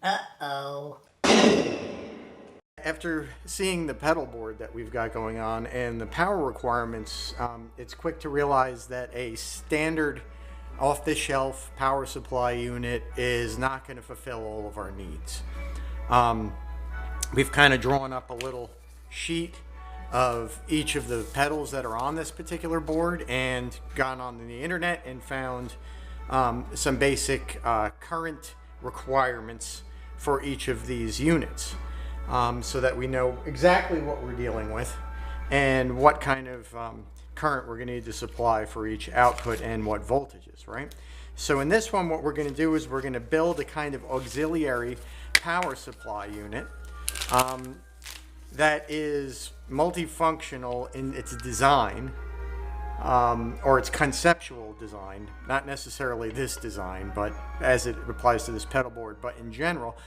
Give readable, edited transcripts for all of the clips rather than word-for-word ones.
Uh-oh. After seeing the pedal board that we've got going on and the power requirements, it's quick to realize that a standard off-the-shelf power supply unit is not going to fulfill all of our needs. We've kind of drawn up a little sheet of each of the pedals that are on this particular board and gone on the internet and found some basic current requirements for each of these units. So that we know exactly what we're dealing with and what kind of current we're going to need to supply for each output and what voltages, right? So in this one, what we're going to do is we're going to build a kind of auxiliary power supply unit that is multifunctional in its design, or its conceptual design, not necessarily this design, but as it applies to this pedal board, but in general,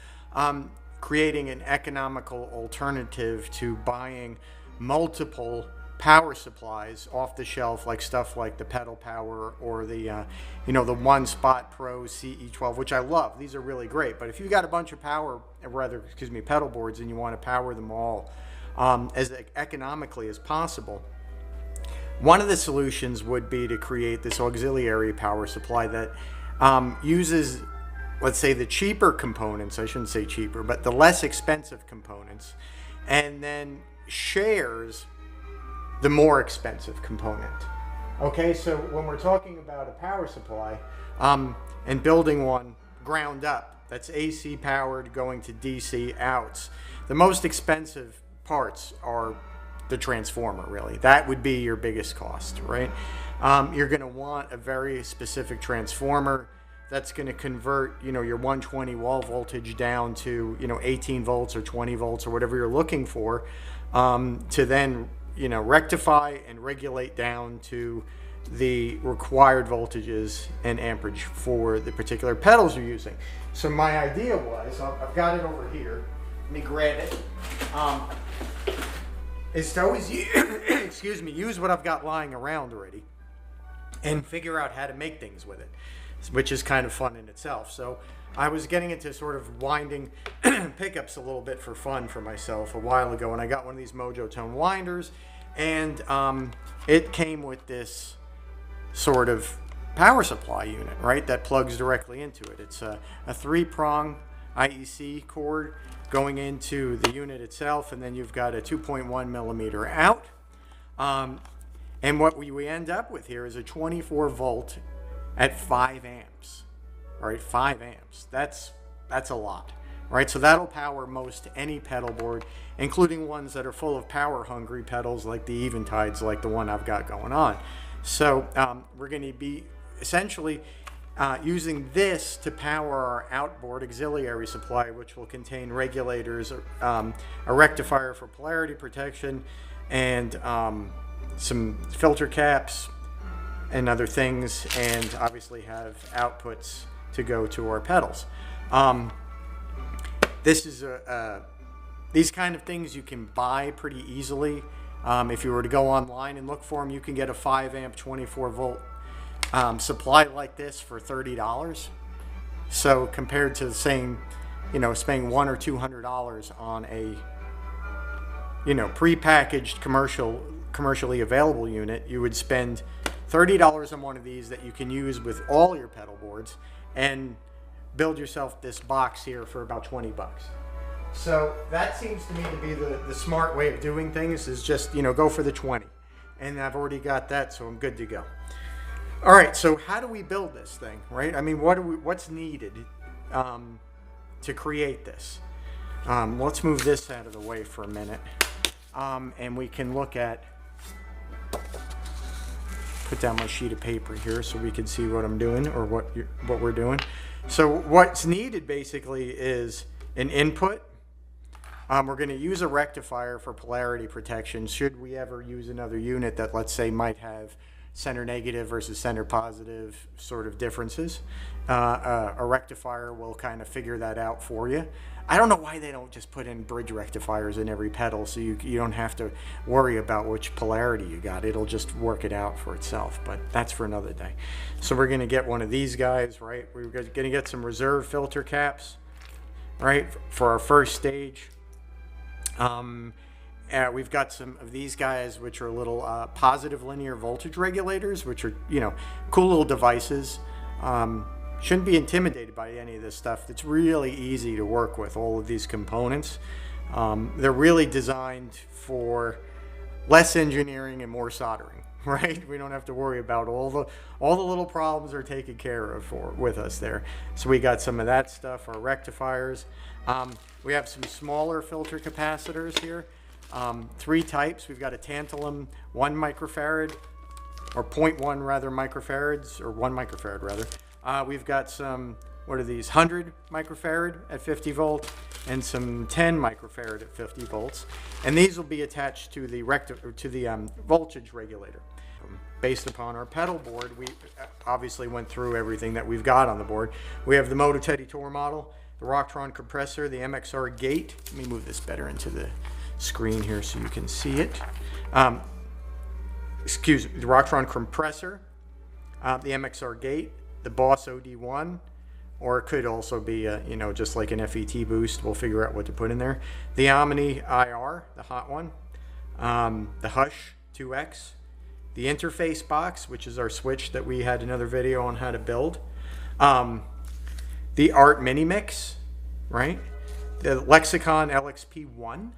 creating an economical alternative to buying multiple power supplies off the shelf, like stuff like the Pedal Power or the the One Spot Pro CE12, which I love. These are really great. But if you've got a bunch of pedal boards and you want to power them all as economically as possible, one of the solutions would be to create this auxiliary power supply that uses, let's say, the cheaper components, I shouldn't say cheaper, but the less expensive components, and then shares the more expensive component. Okay, so when we're talking about a power supply and building one ground up, that's AC powered going to DC outs, the most expensive parts are the transformer, really. That would be your biggest cost, right? You're going to want a very specific transformer that's going to convert, your 120 wall voltage down to, 18 volts or 20 volts or whatever you're looking for, to then, rectify and regulate down to the required voltages and amperage for the particular pedals you're using. So my idea was, I've got it over here. Let me grab it. Is to always use what I've got lying around already and figure out how to make things with it, which is kind of fun in itself. So I was getting into sort of winding pickups a little bit for fun for myself a while ago, and I got one of these Mojo Tone winders, and it came with this sort of power supply unit, right, that plugs directly into it. It's a 3-prong IEC cord going into the unit itself, and then you've got a 2.1 millimeter out. And what we end up with here is a 24 volt at 5 amps. All right, 5 amps. That's a lot, right? So that'll power most any pedal board, including ones that are full of power-hungry pedals like the Eventides, like the one I've got going on. So we're going to be essentially using this to power our outboard auxiliary supply, which will contain regulators, a rectifier for polarity protection, and some filter caps and other things, and obviously have outputs to go to our pedals. This is these kind of things you can buy pretty easily. If you were to go online and look for them, you can get a 5 amp 24 volt supply like this for $30. So compared to saying, spending $100 or $200 on a prepackaged commercially available unit, you would spend $30 on one of these that you can use with all your pedal boards and build yourself this box here for about 20 bucks. So that seems to me to be the smart way of doing things, is just, go for the 20. And I've already got that, so I'm good to go. All right, so how do we build this thing, right? I mean, what's needed to create this? Let's move this out of the way for a minute, and we can look at, put down my sheet of paper here so we can see what I'm doing, or what we're doing. So what's needed basically is an input. We're going to use a rectifier for polarity protection should we ever use another unit that, let's say, might have center negative versus center positive sort of differences. A rectifier will kind of figure that out for you. I don't know why they don't just put in bridge rectifiers in every pedal, so you don't have to worry about which polarity you got. It'll just work it out for itself, but that's for another day. So we're going to get one of these guys, right? We're going to get some reserve filter caps. right, for our first stage. We've got some of these guys, which are little positive linear voltage regulators, which are, cool little devices. Shouldn't be intimidated by any of this stuff. It's really easy to work with all of these components. They're really designed for less engineering and more soldering, right? We don't have to worry about all the little problems are taken care of with us there. So we got some of that stuff, our rectifiers. We have some smaller filter capacitors here. 3 types. We've got a tantalum 1 microfarad, or 0.1 rather microfarads, or 1 microfarad rather. We've got some, what are these, 100 microfarad at 50 volt, and some 10 microfarad at 50 volts. And these will be attached to the voltage regulator. Based upon our pedal board, we obviously went through everything that we've got on the board. We have the Moto Teddy Tour model, the Rocktron compressor, the MXR gate. Let me move this better into the screen here so you can see it. The Rocktron compressor, the MXR gate, the Boss OD1, or it could also be just like an FET boost. We'll figure out what to put in there. The Omni IR, the hot one, the Hush 2X, the interface box, which is our switch that we had another video on how to build, the Art Mini Mix, right? The Lexicon LXP1.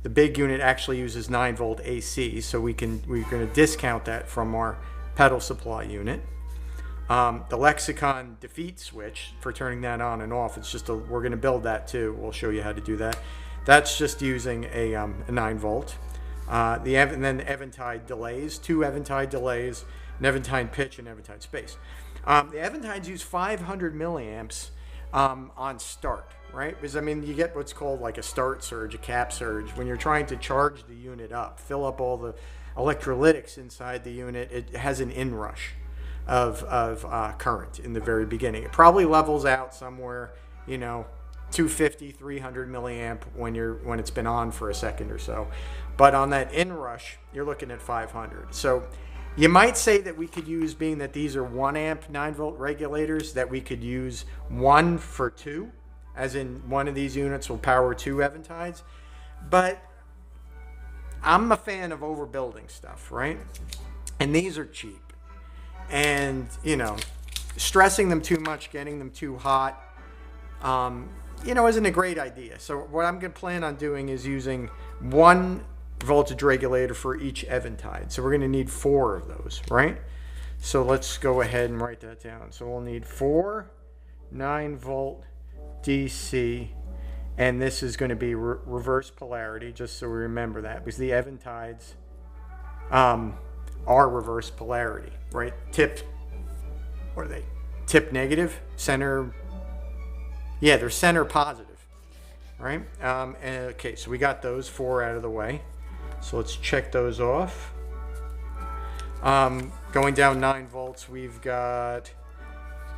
The big unit actually uses 9 volt AC, so we're going to discount that from our pedal supply unit. The Lexicon defeat switch for turning that on and off. It's just we're going to build that too. We'll show you how to do that. That's just using a 9 volt. And then the Eventide delays, 2 Eventide delays, an Eventide pitch, and Eventide space. The Eventides use 500 milliamps on start, right? Because you get what's called like a start surge, a cap surge. When you're trying to charge the unit up, fill up all the electrolytics inside the unit, it has an inrush of current in the very beginning. It probably levels out somewhere, 250, 300 milliamp when it's been on for a second or so. But on that inrush, you're looking at 500. So you might say that we could use, being that these are 1 amp 9 volt regulators, that we could use 1 for 2, as in one of these units will power 2 Eventides. But I'm a fan of overbuilding stuff, right? And these are cheap. And, stressing them too much, getting them too hot, isn't a great idea. So what I'm going to plan on doing is using 1 voltage regulator for each Eventide. So we're going to need 4 of those, right? So let's go ahead and write that down. So we'll need 4 9 volt DC, and this is going to be reverse polarity, just so we remember that, because the Eventides are reverse polarity, right? Tip, what are they? Tip negative, center, yeah, they're center positive, right? Okay, so we got those 4 out of the way. So let's check those off. Going down 9 volts, we've got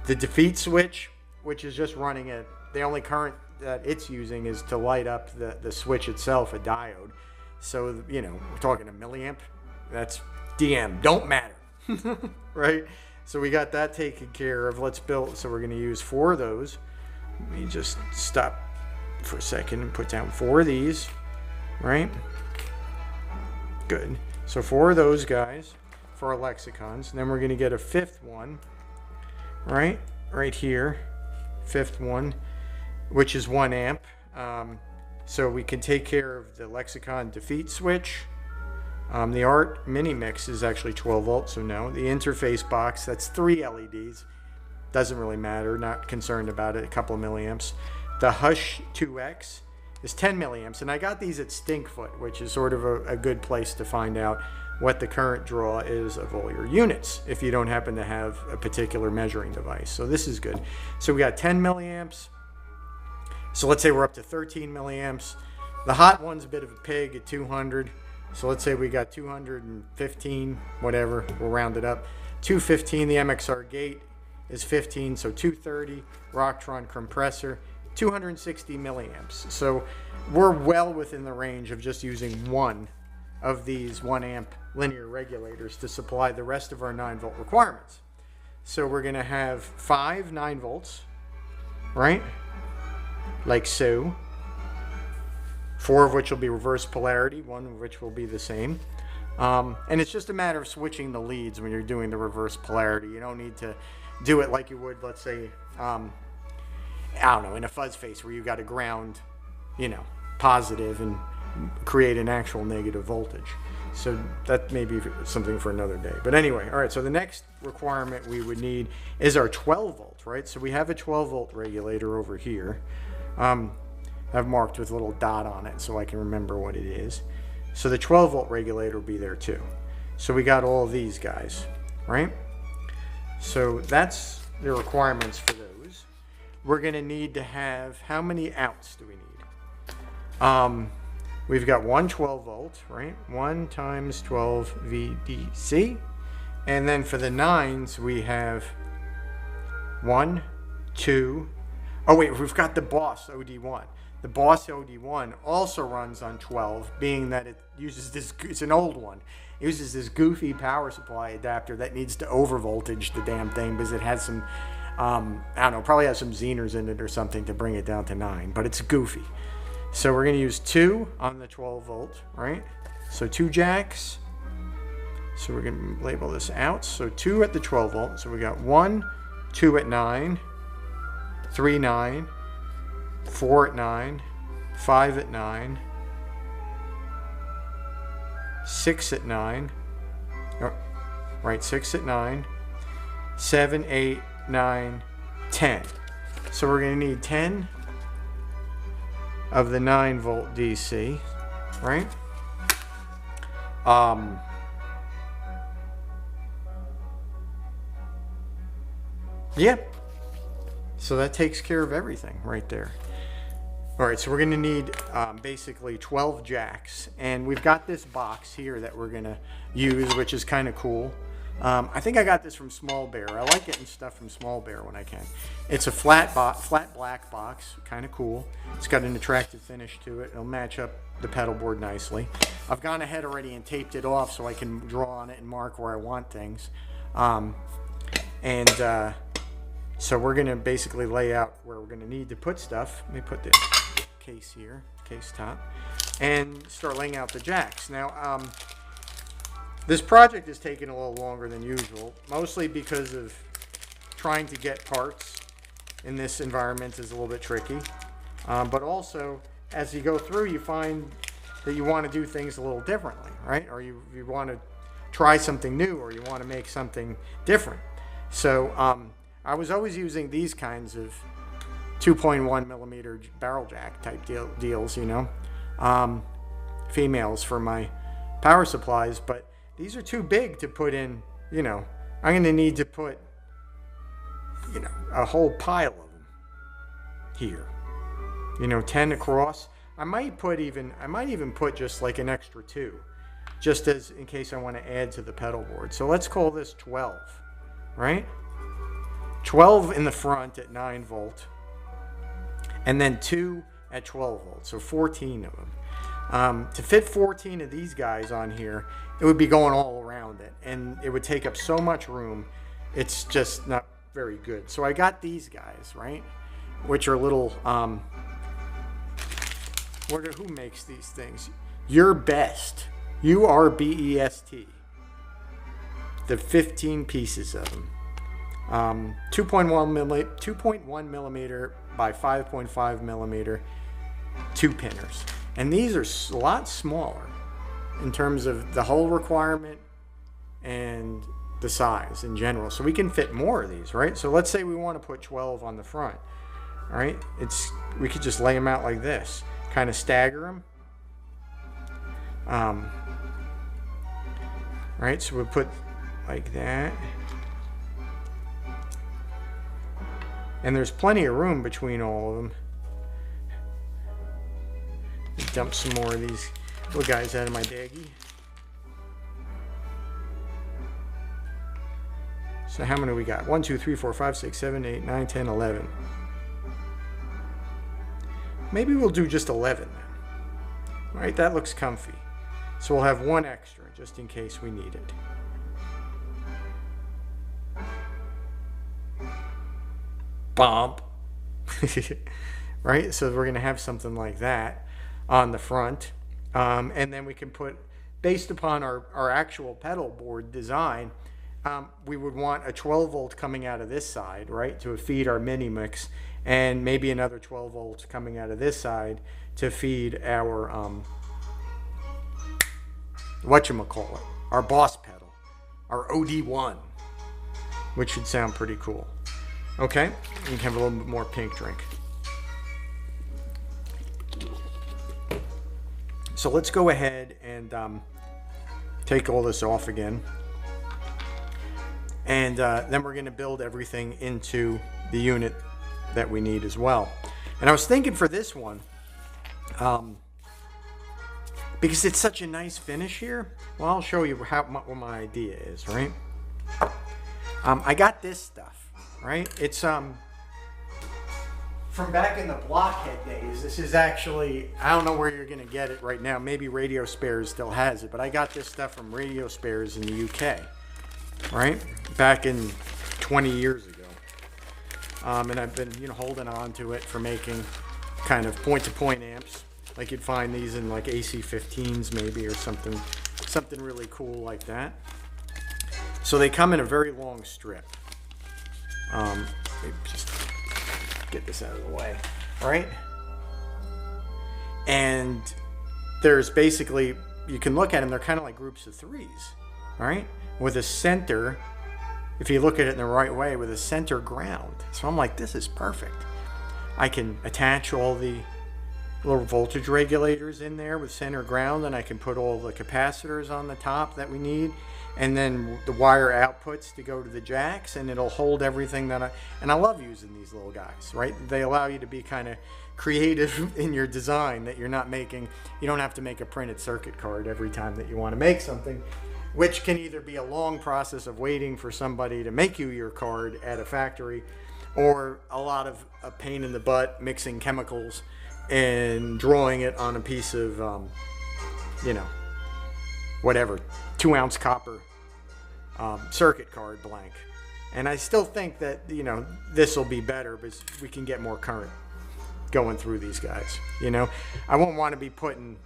the defeat switch, which is just running it. The only current that it's using is to light up the switch itself, a diode. So, we're talking a milliamp. That's DM, don't matter, right? So we got that taken care of. Let's build, so we're going to use 4 of those. Let me just stop for a second and put down 4 of these, right? Good. So 4 of those guys for our lexicons. And then we're going to get a 5th one, right? Right here, 5th one, which is 1 amp. So we can take care of the lexicon defeat switch. The Art Mini Mix is actually 12 volts, so no. The interface box, that's 3 LEDs. Doesn't really matter, not concerned about it, a couple of milliamps. The Hush 2X is 10 milliamps, and I got these at Stinkfoot, which is sort of a good place to find out what the current draw is of all your units, if you don't happen to have a particular measuring device. So this is good. So we got 10 milliamps. So let's say we're up to 13 milliamps. The hot one's a bit of a pig at 200. So let's say we got 215, whatever, we'll round it up. 215, the MXR gate is 15, so 230, Rocktron compressor, 260 milliamps. So we're well within the range of just using 1 of these 1 amp linear regulators to supply the rest of our 9 volt requirements. So we're going to have 5 9 volts, right? like so. 4 of which will be reverse polarity, 1 of which will be the same. And it's just a matter of switching the leads when you're doing the reverse polarity. You don't need to do it like you would, let's say, I don't know, in a fuzz face where you got to ground, positive and create an actual negative voltage. So that may be something for another day. But anyway, all right, so the next requirement we would need is our 12 volt, right? So we have a 12 volt regulator over here. I've marked with a little dot on it so I can remember what it is. So the 12 volt regulator will be there too. So we got all of these guys, right? So that's the requirements for those. We're going to need to have, how many outs do we need? We've got one 12 volt, right? 1 times 12 VDC. And then for the 9s, we have 1, 2. Oh wait, we've got the Boss OD1. The Boss OD1 also runs on 12, being that it uses this, it's an old one. It uses this goofy power supply adapter that needs to overvoltage the damn thing because it has some, I don't know, probably has some Zehners in it or something to bring it down to 9, but it's goofy. So we're going to use 2 on the 12 volt, right? So 2 jacks. So we're going to label this out. So 2 at the 12 volt. So we got 1, 2 at 9, 3, 9, 4 at 9, 5 at 9, 6 at 9, oh, right, 6 at 9, 7, 8, 9, 10. So we're going to need 10 of the 9 volt DC, right? Yeah. So that takes care of everything right there. All right, so we're going to need basically 12 jacks, and we've got this box here that we're going to use, which is kind of cool. I think I got this from Small Bear. I like getting stuff from Small Bear when I can. It's a flat black box, kind of cool. It's got an attractive finish to it. It'll match up the pedal board nicely. I've gone ahead already and taped it off so I can draw on it and mark where I want things. So we're going to basically lay out where we're going to need to put stuff. Let me put the case here, case top, and start laying out the jacks. Now, this project is taking a little longer than usual, mostly because of trying to get parts in this environment is a little bit tricky. But also, as you go through, you find that you want to do things a little differently, right? Or you want to try something new, or you want to make something different. So I was always using these kinds of 2.1 millimeter barrel jack type deals, females for my power supplies, but these are too big to put in, I'm going to need to put, a whole pile of them here, 10 across. I might even put just like an extra 2, just as in case I want to add to the pedal board. So let's call this 12, right? 12 in the front at 9 volt, and then 2 at 12 volts, so 14 of them. To fit 14 of these guys on here, it would be going all around it, and it would take up so much room, it's just not very good. So I got these guys, right, which are little, who makes these things? Your Best, URBEST, the 15 pieces of them. 2.1 millimeter by 5.5 millimeter 2-pinners, and these are a lot smaller in terms of the hole requirement and the size in general, so we can fit more of these, right? So let's say we want to put 12 on the front, all right? We could just lay them out like this, kind of stagger them, right? So we'll put like that. And there's plenty of room between all of them. Dump some more of these little guys out of my baggie. So how many we got? 1, 2, 3, 4, 5, 6, 7, 8, 9, 10, 11. Maybe we'll do just 11 then. All right, that looks comfy. So we'll have 1 extra just in case we need it. Bump. right? So we're going to have something like that on the front. And then we can put, based upon our actual pedal board design, we would want a 12 volt coming out of this side, right, to feed our mini mix, and maybe another 12 volts coming out of this side to feed our whatchamacallit, our boss pedal, our OD1, which should sound pretty cool. Okay, you can have a little bit more pink drink. So let's go ahead and take all this off again. And then we're going to build everything into the unit that we need as well. And I was thinking for this one, because it's such a nice finish here, well, I'll show you what my idea is, right? I got this stuff, right? It's from back in the Blockhead days. This is actually, I don't know where you're going to get it right now. Maybe Radio Spares still has it, but I got this stuff from Radio Spares in the UK, right? Back in 20 years ago. And I've been, holding on to it for making kind of point-to-point amps. Like you'd find these in like AC-15s maybe, or something really cool like that. So they come in a very long strip. Just get this out of the way, all right? And there's basically, you can look at them, they're kind of like groups of threes, all right? With a center, if you look at it in the right way, with a center ground. So I'm like, this is perfect. I can attach all the little voltage regulators in there with center ground, and I can put all the capacitors on the top that we need, and then the wire outputs to go to the jacks, and it'll hold everything that I love using these little guys, right? They allow you to be kind of creative in your design, that you're not making, you don't have to make a printed circuit card every time that you want to make something, which can either be a long process of waiting for somebody to make you your card at a factory, or a lot of a pain in the butt mixing chemicals and drawing it on a piece of, whatever, 2-ounce copper circuit card blank. And I still think that, this will be better because we can get more current going through these guys. I won't want to be putting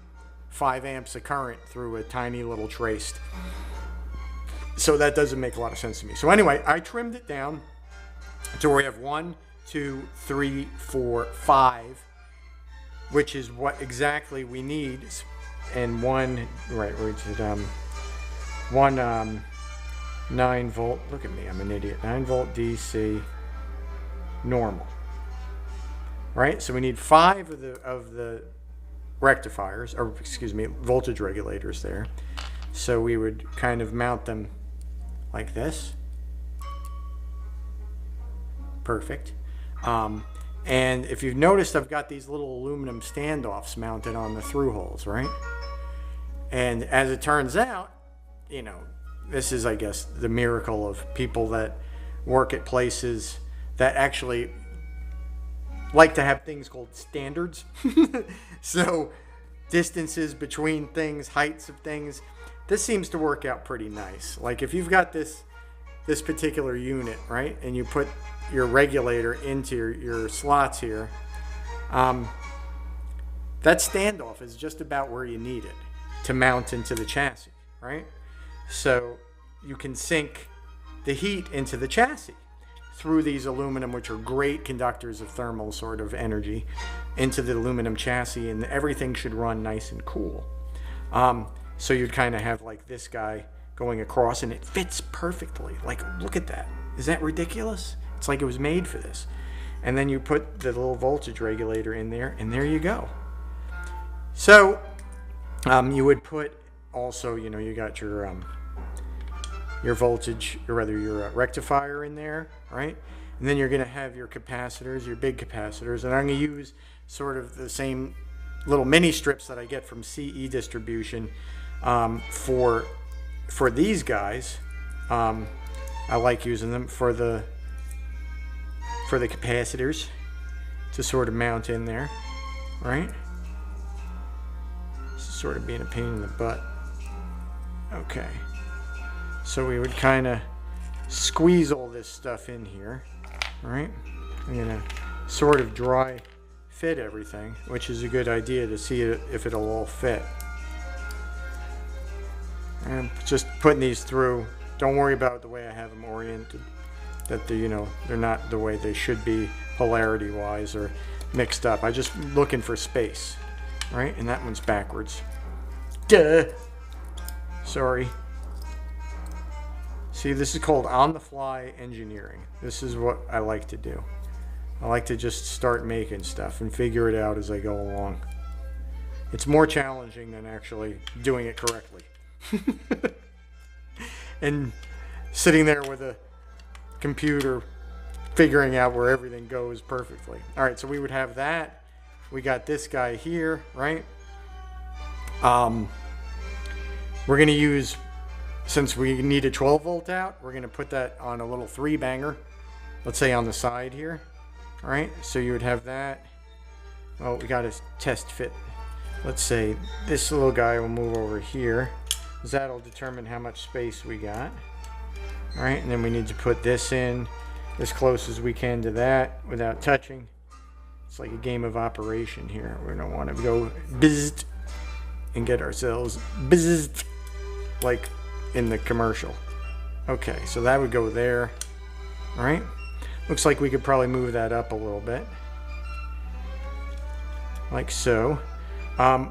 5 amps of current through a tiny little traced. So that doesn't make a lot of sense to me. So anyway, I trimmed it down to where we have 1, 2, 3, 4, 5, which is what exactly we need. And one 9 volt, look at me, I'm an idiot, 9 volt DC normal, right? So we need 5 of the rectifiers, or excuse me, voltage regulators there. So we would kind of mount them like this. Perfect. And if you've noticed, I've got these little aluminum standoffs mounted on the through holes, right? And as it turns out, this is, I guess, the miracle of people that work at places that actually like to have things called standards. So distances between things, heights of things, this seems to work out pretty nice. Like if you've got this particular unit, right, and you put your regulator into your slots here, that standoff is just about where you need it to mount into the chassis, right? So you can sink the heat into the chassis through these aluminum, which are great conductors of thermal sort of energy, into the aluminum chassis, and everything should run nice and cool. So you'd kind of have like this guy going across, and it fits perfectly. Like, look at that. Is that ridiculous? It's like it was made for this. And then you put the little voltage regulator in there, and there you go. So you would put also, you got your voltage, or rather your rectifier in there, right? And then you're going to have your capacitors, your big capacitors, and I'm going to use sort of the same little mini strips that I get from CE distribution for these guys. I like using them for the capacitors to sort of mount in there, right? Sort of being a pain in the butt. Okay, so we would kind of squeeze all this stuff in here, right? I'm gonna sort of dry fit everything, which is a good idea to see if it'll all fit. And just putting these through. Don't worry about the way I have them oriented. That they're not the way they should be polarity-wise or mixed up. I'm just looking for space, right? And that one's backwards. Duh. Sorry. See, this is called on-the-fly engineering. This is what I like to do. I like to just start making stuff and figure it out as I go along. It's more challenging than actually doing it correctly. And sitting there with a computer figuring out where everything goes perfectly. All right, so we would have that. We got this guy here, right? We're going to use, since we need a 12 volt out, we're going to put that on a little 3-banger, let's say on the side here. All right, so you would have that. Well, we got to test fit. Let's say this little guy will move over here, because that'll determine how much space we got. All right, and then we need to put this in as close as we can to that without touching. It's like a game of operation here. We don't want to go bizzed and get ourselves bizzed like in the commercial. Okay, so that would go there. All right, looks like we could probably move that up a little bit, like so.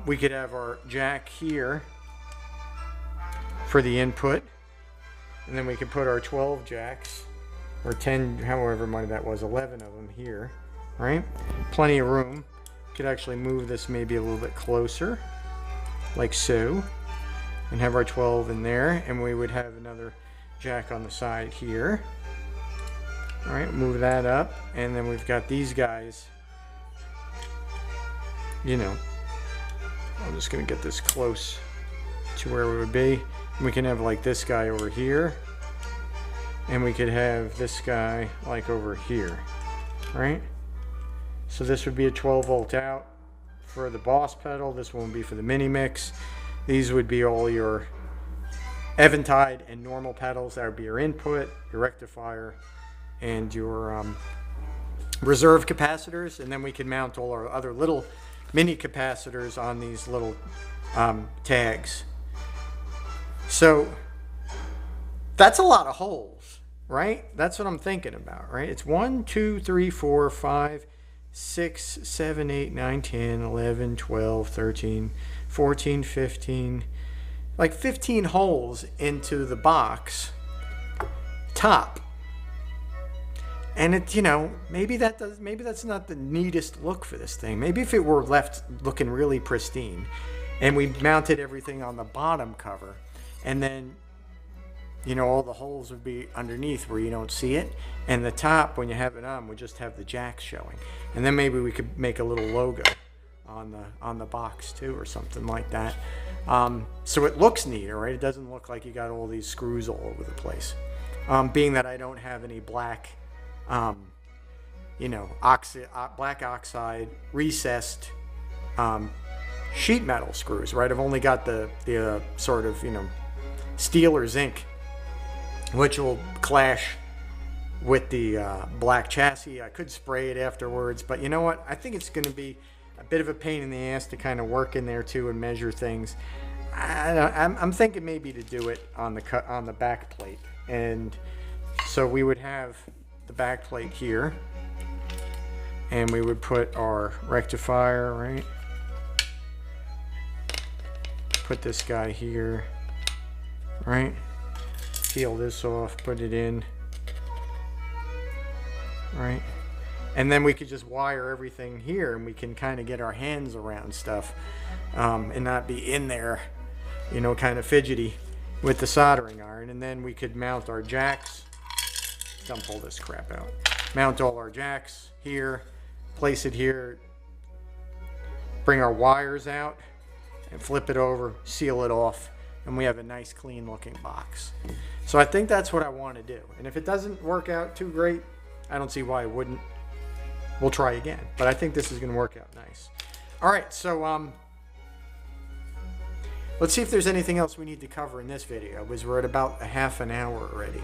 We could have our jack here for the input, and then we could put our 12 jacks, or 10, however many that was, 11 of them here, right? Plenty of room. Could actually move this maybe a little bit closer, like so, and have our 12 in there, and we would have another jack on the side here. All right, move that up, and then we've got these guys, I'm just gonna get this close to where we would be. We can have like this guy over here, and we could have this guy like over here, right? So this would be a 12 volt out for the Boss pedal. This one would be for the mini mix. These would be all your Eventide and normal pedals. That would be your input, your rectifier, and your reserve capacitors. And then we can mount all our other little mini capacitors on these little tags. So that's a lot of holes, right? That's what I'm thinking about, right? It's 1, 2, 3, 4, 5, 6, 7, 8, 9, 10, 11, 12, 13, 14, 15, like 15 holes into the box top. And it, maybe that's not the neatest look for this thing. Maybe if it were left looking really pristine and we mounted everything on the bottom cover, and then all the holes would be underneath where you don't see it, and the top, when you have it on, would just have the jacks showing. And then maybe we could make a little logo on the box too, or something like that. So it looks neater, right? It doesn't look like you got all these screws all over the place. Being that I don't have any black black oxide recessed sheet metal screws, right? I've only got the sort of steel or zinc, which will clash with the black chassis. I could spray it afterwards, but you know what? I think it's going to be a bit of a pain in the ass to kind of work in there too and measure things. I'm thinking maybe to do it on the back plate, and so we would have the back plate here, and we would put our rectifier, right? Put this guy here, right? Peel this off, put it in, right? And then we could just wire everything here, and we can kind of get our hands around stuff and not be in there, kind of fidgety with the soldering iron. And then we could mount our jacks. Dump all this crap out. Mount all our jacks here, place it here, bring our wires out, and flip it over, seal it off, and we have a nice clean looking box. So I think that's what I want to do. And if it doesn't work out too great, I don't see why it wouldn't. We'll try again, but I think this is going to work out nice. All right, so let's see if there's anything else we need to cover in this video, because we're at about a half an hour already.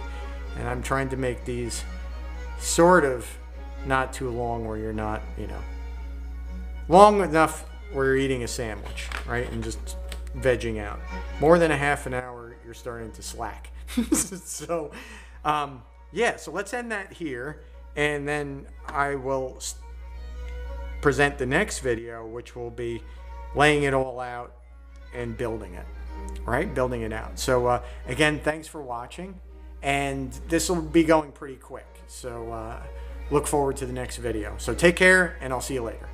And I'm trying to make these sort of not too long where you're not, long enough where you're eating a sandwich, right? And just vegging out. More than a half an hour, you're starting to slack. So, yeah, so let's end that here. And then I will present the next video, which will be laying it all out and building it, right? Building it out. So, again, thanks for watching. And this will be going pretty quick. So, look forward to the next video. So take care, and I'll see you later.